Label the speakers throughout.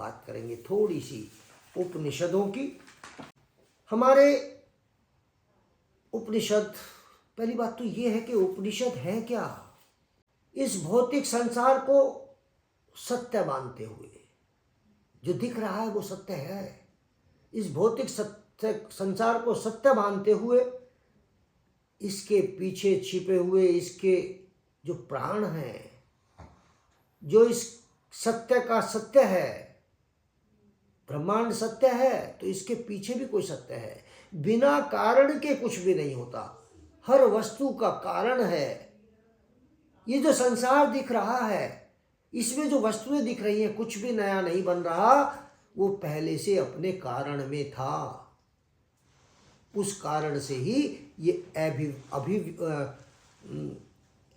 Speaker 1: बात करेंगे थोड़ी सी उपनिषदों की। हमारे उपनिषद, पहली बात तो ये है कि उपनिषद है क्या? इस भौतिक संसार को सत्य मानते हुए, जो दिख रहा है वो सत्य है, इस भौतिक सत्य संसार को सत्य मानते हुए इसके पीछे छिपे हुए इसके जो प्राण हैं, जो इस सत्य का सत्य है, ब्रह्मांड सत्य है तो इसके पीछे भी कोई सत्य है। बिना कारण के कुछ भी नहीं होता, हर वस्तु का कारण है। ये जो संसार दिख रहा है, इसमें जो वस्तुएं दिख रही हैं, कुछ भी नया नहीं बन रहा, वो पहले से अपने कारण में था। उस कारण से ही ये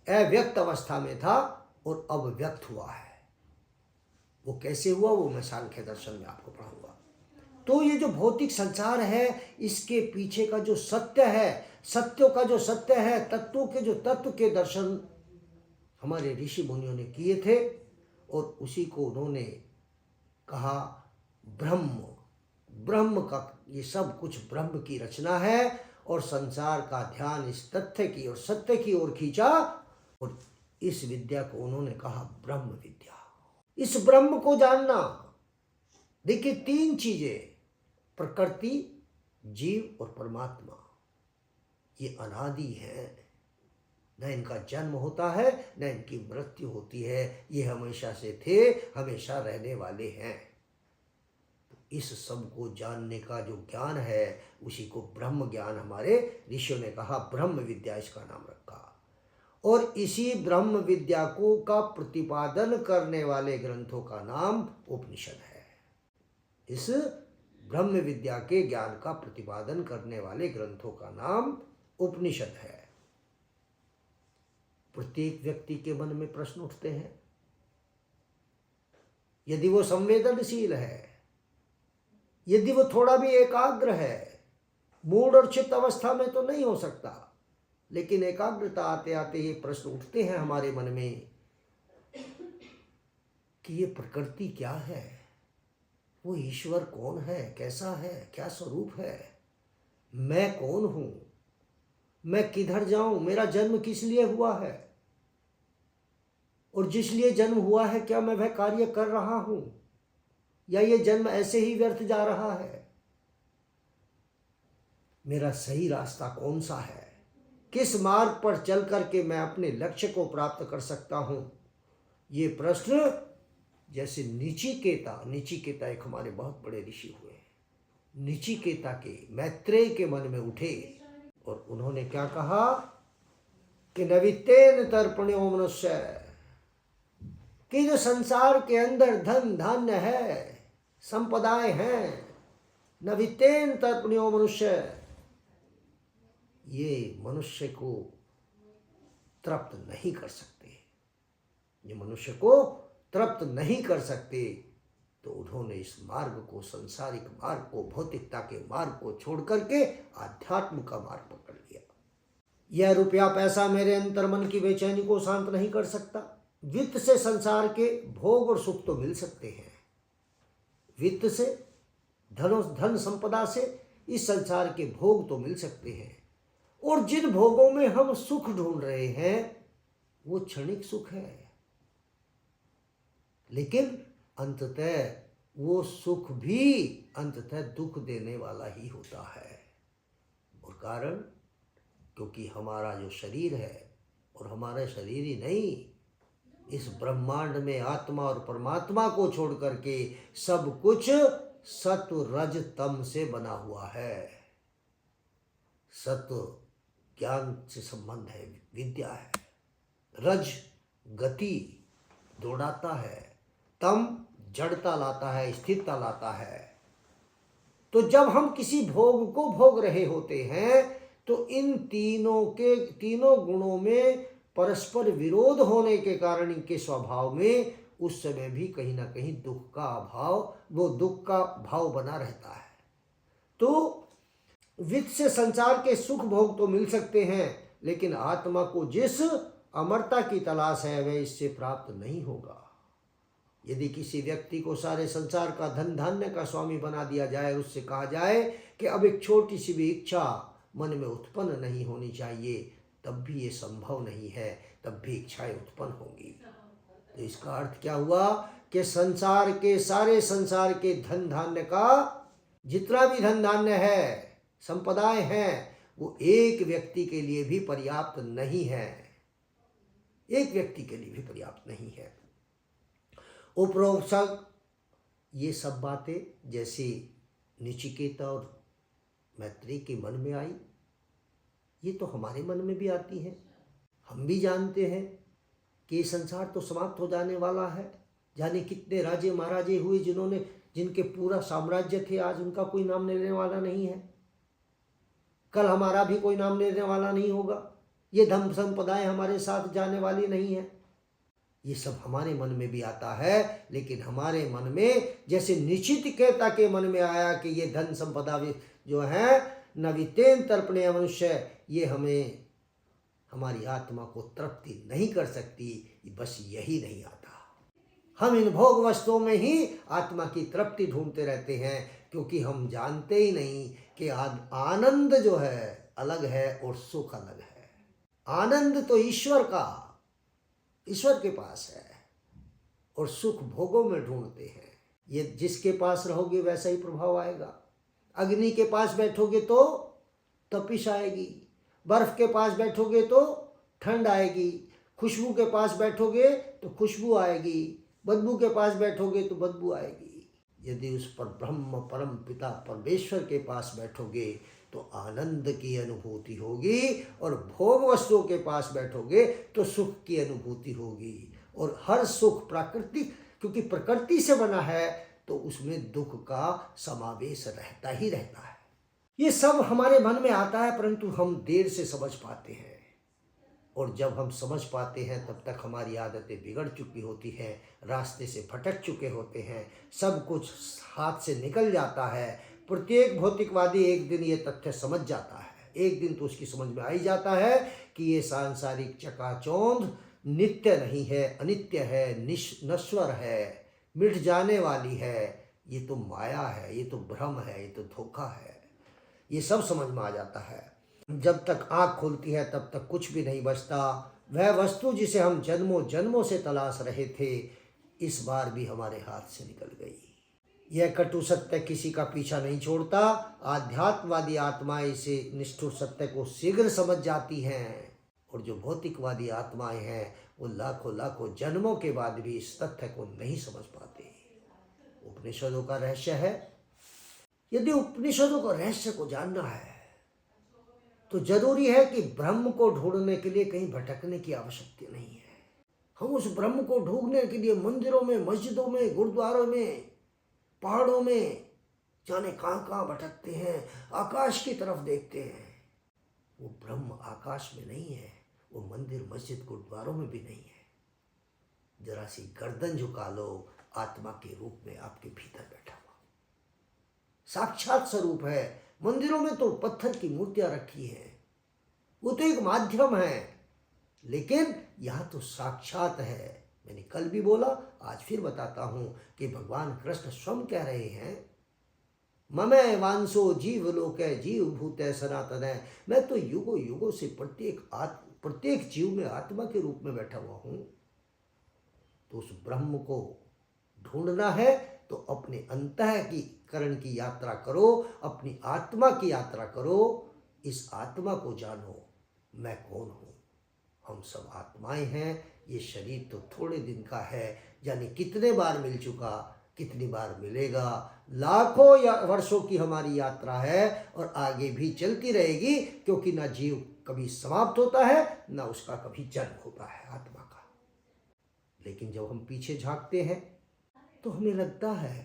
Speaker 1: अव्यक्त अवस्था में था और अब व्यक्त हुआ है। वो कैसे हुआ वो मैं सांख्य दर्शन में आपको पढ़ाऊंगा। तो ये जो भौतिक संसार है, इसके पीछे का जो सत्य है, सत्यों का जो सत्य है, तत्वों के जो तत्व के दर्शन हमारे ऋषि मुनियों ने किए थे और उसी को उन्होंने कहा ब्रह्म। ब्रह्म का ये सब कुछ ब्रह्म की रचना है और संसार का ध्यान इस तथ्य की और सत्य की ओर खींचा और इस विद्या को उन्होंने कहा ब्रह्म विद्या। इस ब्रह्म को जानना, देखिए तीन चीजें, प्रकृति, जीव और परमात्मा, ये अनादि है। न इनका जन्म होता है न इनकी मृत्यु होती है, ये हमेशा से थे, हमेशा रहने वाले हैं। इस सब को जानने का जो ज्ञान है उसी को ब्रह्म ज्ञान हमारे ऋषियों ने कहा, ब्रह्म विद्या इसका नाम रखा। और इसी ब्रह्म विद्या को का प्रतिपादन करने वाले ग्रंथों का नाम उपनिषद है। इस ब्रह्म विद्या के ज्ञान का प्रतिपादन करने वाले ग्रंथों का नाम उपनिषद है। प्रत्येक व्यक्ति के मन में प्रश्न उठते हैं, यदि वो संवेदनशील है, यदि वो थोड़ा भी एकाग्र है, मूढ़ और चित्त अवस्था में तो नहीं हो सकता, लेकिन एकाग्रता आते आते ये प्रश्न उठते हैं हमारे मन में कि ये प्रकृति क्या है, वो ईश्वर कौन है, कैसा है, क्या स्वरूप है, मैं कौन हूं, मैं किधर जाऊं, मेरा जन्म किस लिए हुआ है, और जिस लिए जन्म हुआ है क्या मैं वह कार्य कर रहा हूं या ये जन्म ऐसे ही व्यर्थ जा रहा है, मेरा सही रास्ता कौन सा है, किस मार्ग पर चल करके मैं अपने लक्ष्य को प्राप्त कर सकता हूं। ये प्रश्न जैसे निचिकेता एक हमारे बहुत बड़े ऋषि हुए, निचिकेता के मैत्रेय के मन में उठे और उन्होंने क्या कहा कि नवितेन तर्पण्यो मनुष्य, कि जो संसार के अंदर धन धान्य है, संपदाएं हैं, नवितेन तर्पण्यो मनुष्य, ये मनुष्य को तृप्त नहीं कर सकते, ये मनुष्य को तृप्त नहीं कर सकते। तो उन्होंने इस मार्ग को, संसारिक मार्ग को, भौतिकता के मार्ग को छोड़ करके आध्यात्म का मार्ग पकड़ लिया। यह रुपया पैसा मेरे अंतर मन की बेचैनी को शांत नहीं कर सकता। वित्त से संसार के भोग और सुख तो मिल सकते हैं, वित्त से, धन संपदा से इस संसार के भोग तो मिल सकते हैं, और जिन भोगों में हम सुख ढूंढ रहे हैं वो क्षणिक सुख है, लेकिन अंततः वो सुख भी अंततः दुख देने वाला ही होता है। और कारण, क्योंकि हमारा जो शरीर है, और हमारा शरीर ही नहीं, इस ब्रह्मांड में आत्मा और परमात्मा को छोड़ करके सब कुछ सत्व रज तम से बना हुआ है। सत्व ज्ञान से संबंध है, विद्या है, रज गति दौड़ाता है, तम जड़ता लाता है, स्थिरता लाता है। तो जब हम किसी भोग को भोग रहे होते हैं तो इन तीनों गुणों में परस्पर विरोध होने के कारण इनके स्वभाव में उस समय भी कहीं ना कहीं दुख का अभाव, वो दुख का भाव बना रहता है। तो वित्त से संसार के सुख भोग तो मिल सकते हैं, लेकिन आत्मा को जिस अमरता की तलाश है वह इससे प्राप्त नहीं होगा। यदि किसी व्यक्ति को सारे संसार का धन धान्य का स्वामी बना दिया जाए, उससे कहा जाए कि अब एक छोटी सी भी इच्छा मन में उत्पन्न नहीं होनी चाहिए, तब भी ये संभव नहीं है, तब भी इच्छाएं उत्पन्न होंगी। तो इसका अर्थ क्या हुआ कि सारे संसार के धन धान्य का जितना भी धन धान्य है, संपदाएं हैं, वो एक व्यक्ति के लिए भी पर्याप्त नहीं है, एक व्यक्ति के लिए भी पर्याप्त नहीं है। उपरोक्त ये सब बातें जैसे नचिकेता और मैत्री के मन में आई, ये तो हमारे मन में भी आती हैं। हम भी जानते हैं कि ये संसार तो समाप्त हो जाने वाला है। जाने कितने राजे महाराजे हुए जिनके पूरा साम्राज्य थे, आज उनका कोई नाम लेने वाला नहीं है। कल हमारा भी कोई नाम लेने वाला नहीं होगा। ये धन संपदाएं हमारे साथ जाने वाली नहीं है। ये सब हमारे मन में भी आता है, लेकिन हमारे मन में जैसे नचिकेता के मन में आया कि ये धन संपदा जो है न वितेन तर्पणे मनुष्य, ये हमारी आत्मा को तृप्ति नहीं कर सकती, बस यही नहीं आता। हम इन भोग वस्तुओं में ही आत्मा की तृप्ति ढूंढते रहते हैं, क्योंकि हम जानते ही नहीं कि आनंद जो है अलग है और सुख अलग है। आनंद तो ईश्वर के पास है, और सुख भोगों में ढूंढते हैं। ये जिसके पास रहोगे वैसा ही प्रभाव आएगा। अग्नि के पास बैठोगे तो तपिश आएगी, बर्फ के पास बैठोगे तो ठंड आएगी, खुशबू के पास बैठोगे तो खुशबू आएगी, बदबू के पास बैठोगे तो बदबू आएगी। यदि उस पर ब्रह्म परम पिता परमेश्वर के पास बैठोगे तो आनंद की अनुभूति होगी, और भोग वस्तुओं के पास बैठोगे तो सुख की अनुभूति होगी। और हर सुख प्राकृतिक, क्योंकि प्रकृति से बना है, तो उसमें दुख का समावेश रहता ही रहता है। ये सब हमारे मन में आता है, परंतु हम देर से समझ पाते हैं। और जब हम समझ पाते हैं तब तक हमारी आदतें बिगड़ चुकी होती हैं, रास्ते से भटक चुके होते हैं, सब कुछ हाथ से निकल जाता है। प्रत्येक भौतिकवादी एक दिन ये तथ्य समझ जाता है, एक दिन तो उसकी समझ में आ ही जाता है कि ये सांसारिक चकाचौंध नित्य नहीं है, अनित्य है, नश्वर है, मिट जाने वाली है। ये तो माया है, ये तो भ्रम है, ये तो धोखा है। ये सब समझ में आ जाता है। जब तक आँख खुलती है तब तक कुछ भी नहीं बचता। वह वस्तु जिसे हम जन्मों जन्मों से तलाश रहे थे, इस बार भी हमारे हाथ से निकल गई। यह कटु सत्य किसी का पीछा नहीं छोड़ता। आध्यात्मवादी आत्माएं इसे निष्ठुर सत्य को शीघ्र समझ जाती हैं, और जो भौतिकवादी आत्माएं हैं वो लाखों लाखों जन्मों के बाद भी इस तथ्य को नहीं समझ पाते। उपनिषदों का रहस्य है। यदि उपनिषदों का रहस्य को जानना है तो जरूरी है कि ब्रह्म को ढूंढने के लिए कहीं भटकने की आवश्यकता नहीं है। हम उस ब्रह्म को ढूंढने के लिए मंदिरों में, मस्जिदों में, गुरुद्वारों में, पहाड़ों में, जाने कहाँ कहाँ भटकते हैं, आकाश की तरफ देखते हैं। वो ब्रह्म आकाश में नहीं है, वो मंदिर, मस्जिद, गुरुद्वारों में भी नहीं है। जरा सी गर्दन झुका लो, आत्मा के रूप में आपके भीतर बैठा हुआ साक्षात स्वरूप है। मंदिरों में तो पत्थर की मूर्तियां रखी हैं, वो तो एक माध्यम है, लेकिन यहाँ तो साक्षात है। मैंने कल भी बोला, आज फिर बताता हूँ कि भगवान कृष्ण स्वयं कह रहे हैं, ममै वांसो जीव लोके जीव भूते सनातन है। मैं तो युगों युगों से प्रत्येक जीव में आत्मा के रूप में बैठा हुआ हूँ। तो उस ब्रह्म को ढूंढना है तो अपने अंतःकरण की यात्रा करो, अपनी आत्मा की यात्रा करो। इस आत्मा को जानो, मैं कौन हूँ। हम सब आत्माएं हैं। ये शरीर तो थोड़े दिन का है, जाने कितने बार मिल चुका, कितनी बार मिलेगा। लाखों या वर्षों की हमारी यात्रा है और आगे भी चलती रहेगी, क्योंकि ना जीव कभी समाप्त होता है, ना उसका कभी जन्म होता है आत्मा का। लेकिन जब हम पीछे झांकते हैं तो हमें लगता है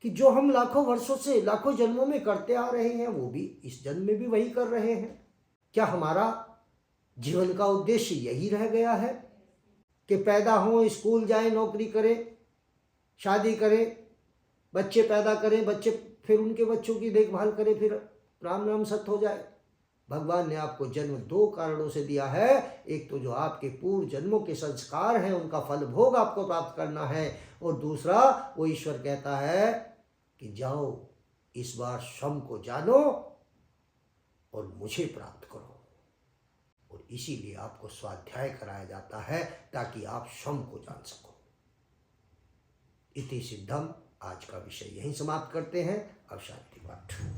Speaker 1: कि जो हम लाखों वर्षों से, लाखों जन्मों में करते आ रहे हैं, वो भी इस जन्म में भी वही कर रहे हैं। क्या हमारा जीवन का उद्देश्य यही रह गया है कि पैदा हों, स्कूल जाएं, नौकरी करें, शादी करें, बच्चे पैदा करें, बच्चे फिर उनके बच्चों की देखभाल करें, फिर राम नाम सत्य हो जाए? भगवान ने आपको जन्म दो कारणों से दिया है। एक तो जो आपके पूर्व जन्मों के संस्कार हैं उनका फल भोग आपको प्राप्त करना है, और दूसरा वो ईश्वर कहता है कि जाओ इस बार स्वयं को जानो और मुझे प्राप्त करो। और इसीलिए आपको स्वाध्याय कराया जाता है ताकि आप स्वयं को जान सको। इति सिद्धम। आज का विषय यहीं समाप्त करते हैं। अब शांति पाठ।